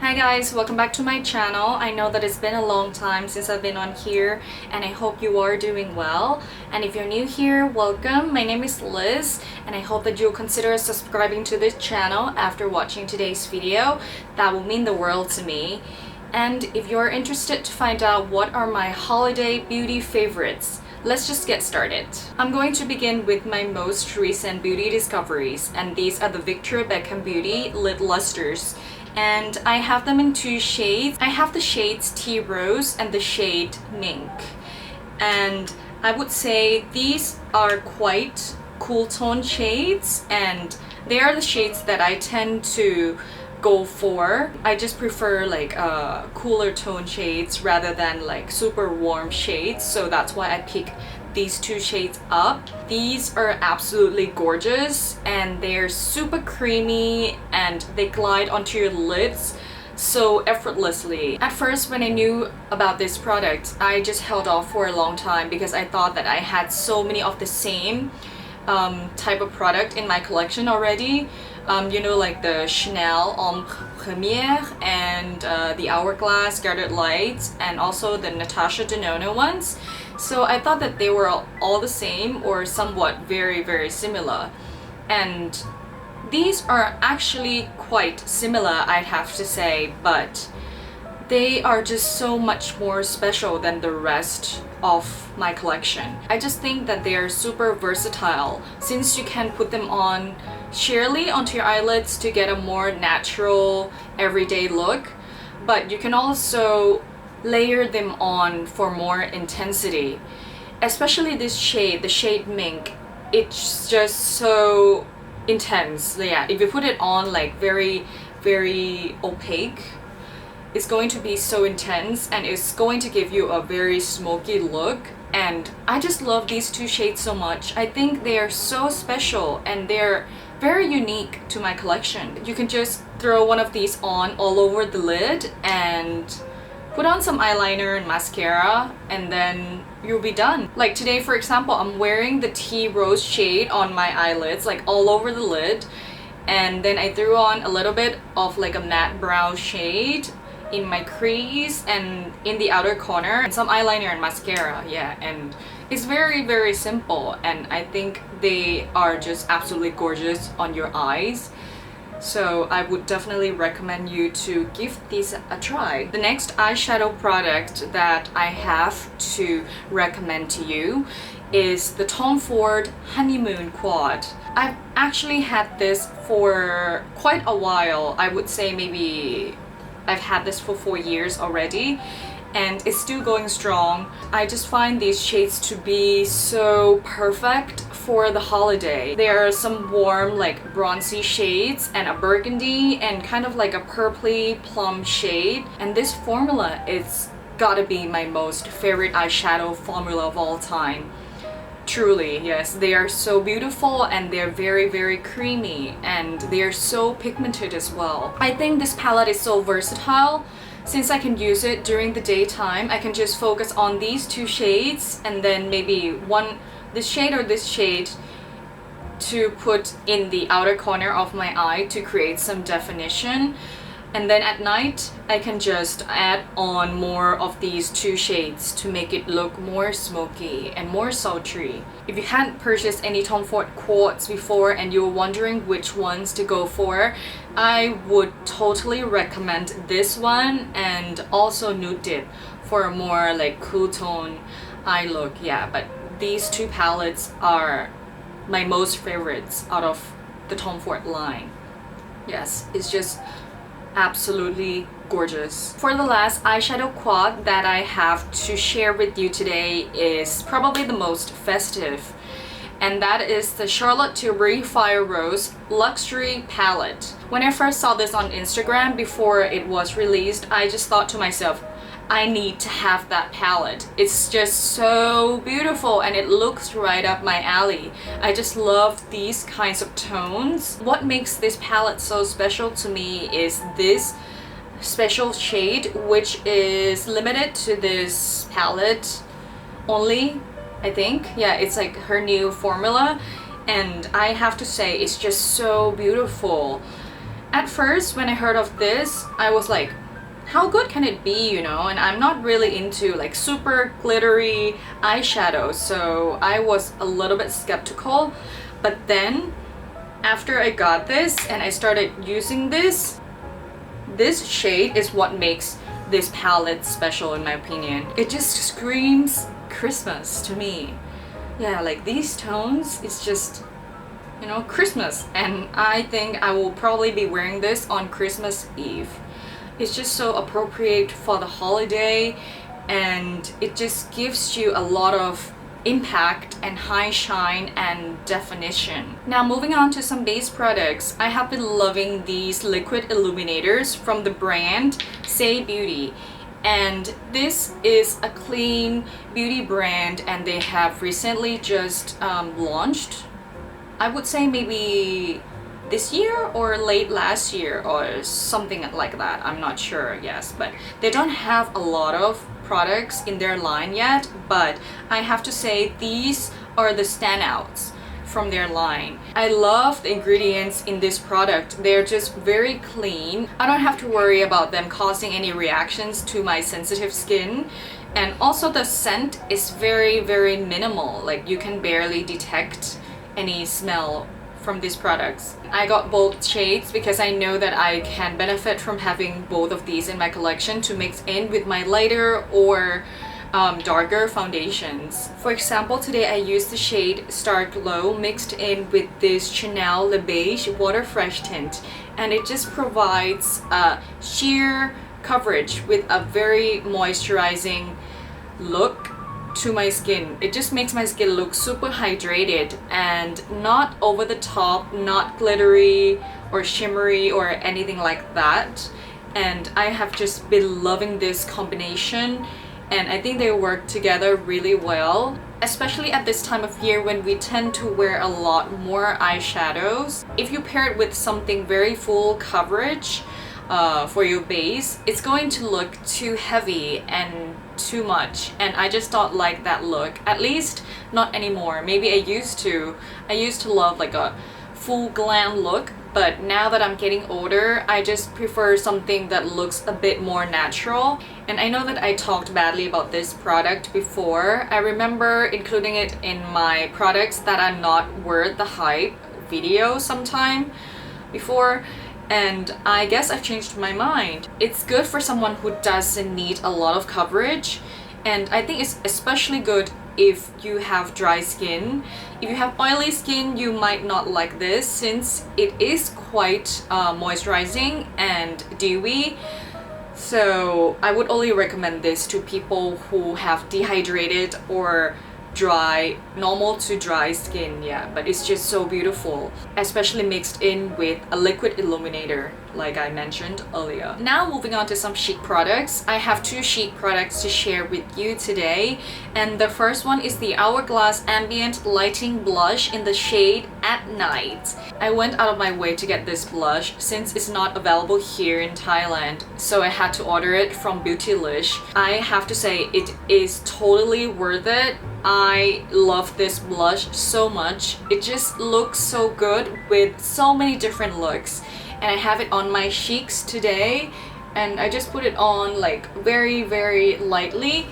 Hi guys, welcome back to my channel. I know that it's been a long time since I've been on here and I hope you are doing well. And if you're new here, welcome. My name is Liz and I hope that you'll consider subscribing to this channel after watching today's video. That will mean the world to me. And if you're interested to find out what are my holiday beauty favorites, let's just get started. I'm going to begin with my most recent beauty discoveries, and these are the Victoria Beckham Beauty Lip Lustres. And I have them in two shades. I have the shades Tea Rose and the shade Mink. And I would say these are quite cool tone shades, and they are the shades that I tend to go for. I just prefer like cooler tone shades rather than like super warm shades, so that's why I pick these two shades up. These are absolutely gorgeous and they're super creamy and they glide onto your lips so effortlessly. At first, when I knew about this product, I just held off for a long time because I thought that I had so many of the same type of product in my collection already. You know, like the Chanel en Première and the Hourglass Guarded Lights and also the Natasha Denona ones. So I thought that they were all the same or somewhat very similar. And these are actually quite similar, I'd have to say, but they are just so much more special than the rest of my collection. I just think that they are super versatile since you can put them on sheerly onto your eyelids to get a more natural everyday look, but you can also layer them on for more intensity. Especially this shade, the shade Mink, it's just so intense. Yeah, if you put it on like very opaque, it's going to be so intense and it's going to give you a very smoky look. And I just love these two shades so much. I think they are so special and they're very unique to my collection. You can just throw one of these on all over the lid and put on some eyeliner and mascara and then you'll be done. Like today, for example, I'm wearing the Tea Rose shade on my eyelids, like all over the lid, and then I threw on a little bit of like a matte brown shade in my crease and in the outer corner, and some eyeliner and mascara. Yeah, and it's very simple, and I think they are just absolutely gorgeous on your eyes. So I would definitely recommend you to give these a try. The next eyeshadow product that I have to recommend to you is the Tom Ford Honeymoon Quad. I've actually had this for quite a while. I would say maybe I've had this for 4 years already and it's still going strong. I just find these shades to be so perfect for the holiday. There are some warm like bronzy shades and a burgundy and kind of like a purpley plum shade, and this formula is gotta be my most favorite eyeshadow formula of all time. Truly, yes, they are so beautiful and they're very creamy and they're so pigmented as well. I think this palette is so versatile. Since I can use it during the daytime, I can just focus on these two shades and then maybe this shade or this shade to put in the outer corner of my eye to create some definition. And then at night, I can just add on more of these two shades to make it look more smoky and more sultry. If you hadn't purchased any Tom Ford quads before and you were wondering which ones to go for, I would totally recommend this one and also Nude Dip for a more like cool tone eye look. Yeah, but these two palettes are my most favorites out of the Tom Ford line. Yes, it's just absolutely gorgeous. For the last eyeshadow quad that I have to share with you today is probably the most festive, and that is the Charlotte Tilbury Fire Rose Luxury Palette. When I first saw this on Instagram before it was released, I just thought to myself, I need to have that palette. It's just so beautiful and it looks right up my alley. I just love these kinds of tones. What makes this palette so special to me is this special shade, which is limited to this palette only, I think. Yeah, it's like her new formula and I have to say it's just so beautiful. At first, when I heard of this, I was like, how good can it be, you know? And I'm not really into like super glittery eyeshadow, so I was a little bit skeptical. But then after I got this and I started using this shade is what makes this palette special in my opinion. It just screams Christmas to me. Yeah, like these tones, it's just, you know, Christmas. And I think I will probably be wearing this on Christmas Eve. It's just so appropriate for the holiday, and it just gives you a lot of impact and high shine and definition. Now moving on to some base products, I have been loving these liquid illuminators from the brand Saie Beauty. And this is a clean beauty brand, and they have recently just launched, I would say maybe this year or late last year or something like that. I'm not sure, yes, but they don't have a lot of products in their line yet, but I have to say these are the standouts from their line. I love the ingredients in this product. They're just very clean. I don't have to worry about them causing any reactions to my sensitive skin. And also the scent is very, very minimal. Like you can barely detect any smell from these products. I got both shades because I know that I can benefit from having both of these in my collection to mix in with my lighter or darker foundations. For example, today I used the shade Starglow mixed in with this Chanel Le Beige Water Fresh tint, and it just provides a sheer coverage with a very moisturizing look to my skin. It just makes my skin look super hydrated and not over the top, not glittery or shimmery or anything like that. And I have just been loving this combination, and I think they work together really well, especially at this time of year when we tend to wear a lot more eyeshadows. If you pair it with something very full coverage for your base, it's going to look too heavy and too much, and I just don't like that look, at least not anymore. Maybe I used to love like a full glam look, but now that I'm getting older, I just prefer something that looks a bit more natural. And I know that I talked badly about this product before. I remember including it in my products that are not worth the hype video sometime before, and I guess I've changed my mind. It's good for someone who doesn't need a lot of coverage, and I think it's especially good if you have dry skin. If you have oily skin, you might not like this since it is quite moisturizing and dewy. So I would only recommend this to people who have dehydrated or dry, normal to dry skin. Yeah, but it's just so beautiful, especially mixed in with a liquid illuminator like I mentioned earlier. Now moving on to some Chic products. I have two Chic products to share with you today, and the first one is the Hourglass Ambient Lighting Blush in the shade At Night. I went out of my way to get this blush since it's not available here in Thailand, so I had to order it from Beautylish. I have to say it is totally worth it. I love this blush so much. It just looks so good with so many different looks, and I have it on my cheeks today, and I just put it on like very, very lightly,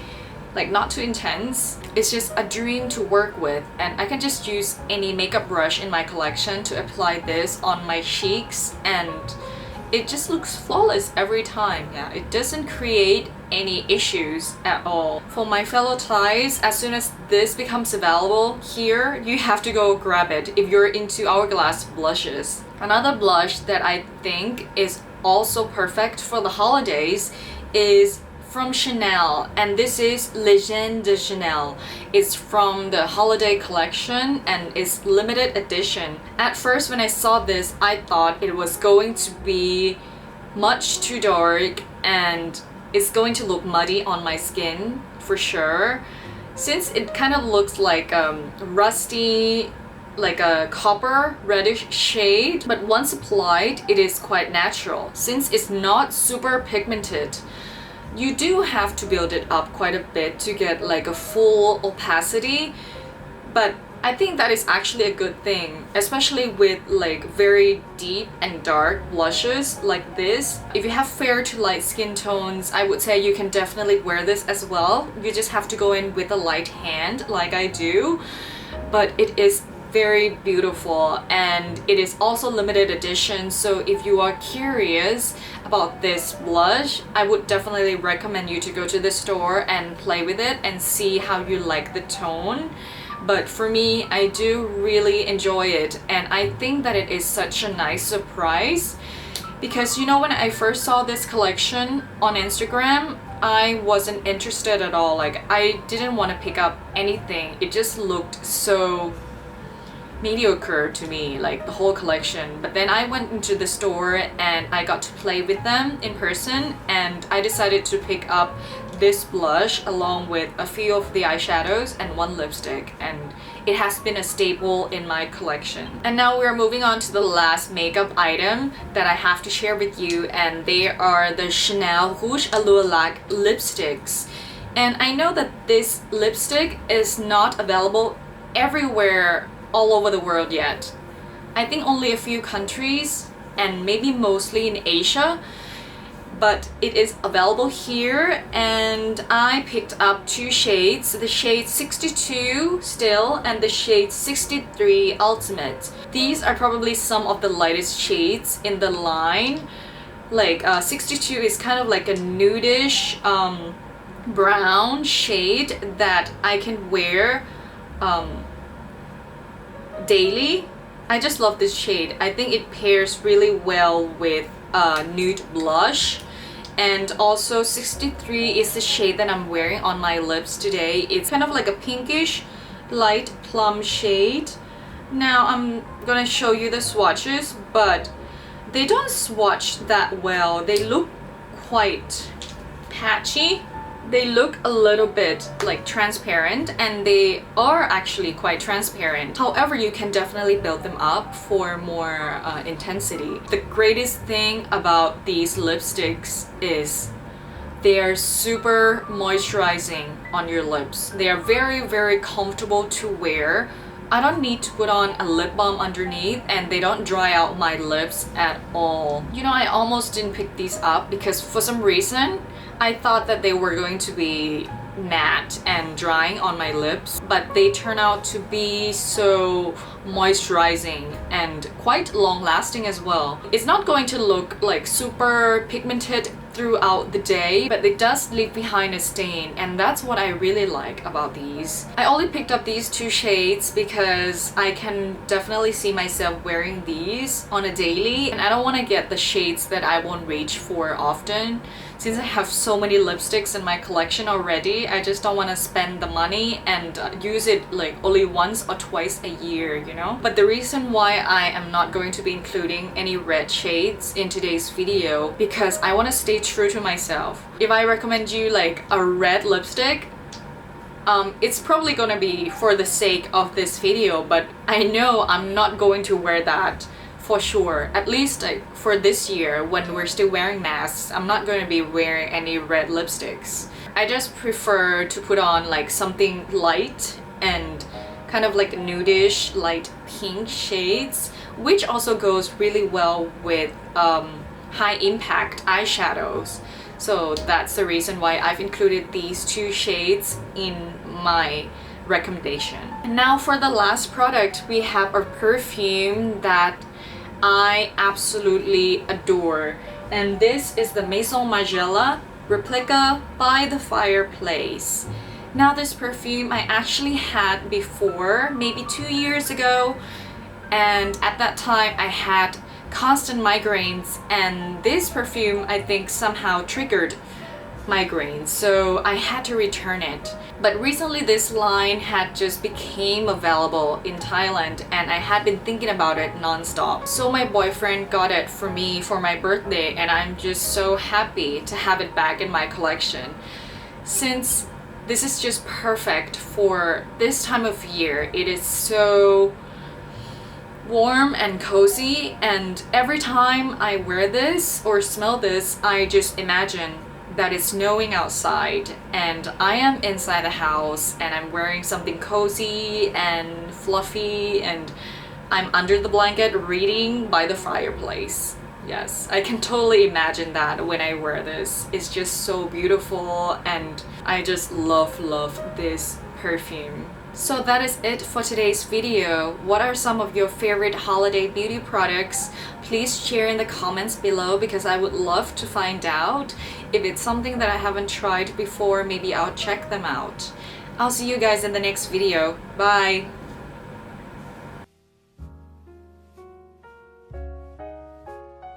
like not too intense. It's just a dream to work with, and I can just use any makeup brush in my collection to apply this on my cheeks, and it just looks flawless every time. Yeah, it doesn't create any issues at all. For my fellow Thais, as soon as this becomes available here, you have to go grab it if you're into Hourglass blushes. Another blush that I think is also perfect for the holidays is from Chanel, and this is Legend de Chanel. It's from the holiday collection and it's limited edition. At first when I saw this, I thought it was going to be much too dark and it's going to look muddy on my skin for sure, since it kind of looks like rusty, like a copper reddish shade, but once applied it is quite natural. Since it's not super pigmented, you do have to build it up quite a bit to get like a full opacity, but I think that is actually a good thing, especially with like very deep and dark blushes like this. If you have fair to light skin tones, I would say you can definitely wear this as well. You just have to go in with a light hand like I do, but it is very beautiful and it is also limited edition. So if you are curious about this blush, I would definitely recommend you to go to the store and play with it and see how you like the tone. But for me, I do really enjoy it, and I think that it is such a nice surprise because, you know, when I first saw this collection on Instagram, I wasn't interested at all. Like, I didn't want to pick up anything. It just looked so mediocre to me, like the whole collection. But then I went into the store and I got to play with them in person, and I decided to pick up this blush along with a few of the eyeshadows and one lipstick, and it has been a staple in my collection. And now we're moving on to the last makeup item that I have to share with you, and they are the Chanel Rouge Allure Laque lipsticks. And I know that this lipstick is not available everywhere all over the world yet. I think only a few countries and maybe mostly in Asia, but it is available here, and I picked up two shades, the shade 62 Still and the shade 63 Ultimate. These are probably some of the lightest shades in the line. Like 62 is kind of like a nudish brown shade that I can wear daily. I just love this shade. I think it pairs really well with nude blush. And also 63 is the shade that I'm wearing on my lips today. It's kind of like a pinkish light plum shade. Now I'm gonna show you the swatches, but they don't swatch that well. They look quite patchy. They look a little bit like transparent, and they are actually quite transparent. However, you can definitely build them up for more intensity. The greatest thing about these lipsticks is they are super moisturizing on your lips. They are very, very comfortable to wear. I don't need to put on a lip balm underneath, and they don't dry out my lips at all. You know, I almost didn't pick these up because for some reason I thought that they were going to be matte and drying on my lips, but they turn out to be so moisturizing and quite long lasting as well. It's not going to look like super pigmented throughout the day, but it does leave behind a stain, and that's what I really like about these. I only picked up these two shades because I can definitely see myself wearing these on a daily, and I don't want to get the shades that I won't reach for often. Since I have so many lipsticks in my collection already, I just don't want to spend the money and use it like only once or twice a year, you know? But the reason why I am not going to be including any red shades in today's video, because I want to stay true to myself. If I recommend you like a red lipstick, it's probably gonna be for the sake of this video, but I know I'm not going to wear that for sure. At least for this year, when we're still wearing masks, I'm not going to be wearing any red lipsticks. I just prefer to put on like something light and kind of like nudish light pink shades, which also goes really well with high impact eyeshadows. So that's the reason why I've included these two shades in my recommendation. And now for the last product, we have a perfume that I absolutely adore, and this is the Maison Margiela Replica by the Fireplace. Now this perfume I actually had before, maybe 2 years ago, and at that time I had constant migraines, and this perfume I think somehow triggered migraines, so I had to return it. But recently this line had just became available in Thailand, and I had been thinking about it non-stop. So my boyfriend got it for me for my birthday, and I'm just so happy to have it back in my collection, since this is just perfect for this time of year. It is so warm and cozy, and every time I wear this or smell this, I just imagine that it's snowing outside and I am inside the house and I'm wearing something cozy and fluffy and I'm under the blanket reading by the fireplace. Yes, I can totally imagine that when I wear this. It's just so beautiful and I just love this perfume. So that is it for today's video. What are some of your favorite holiday beauty products? Please share in the comments below because I would love to find out. If it's something that I haven't tried before, maybe I'll check them out. I'll see you guys in the next video. Bye!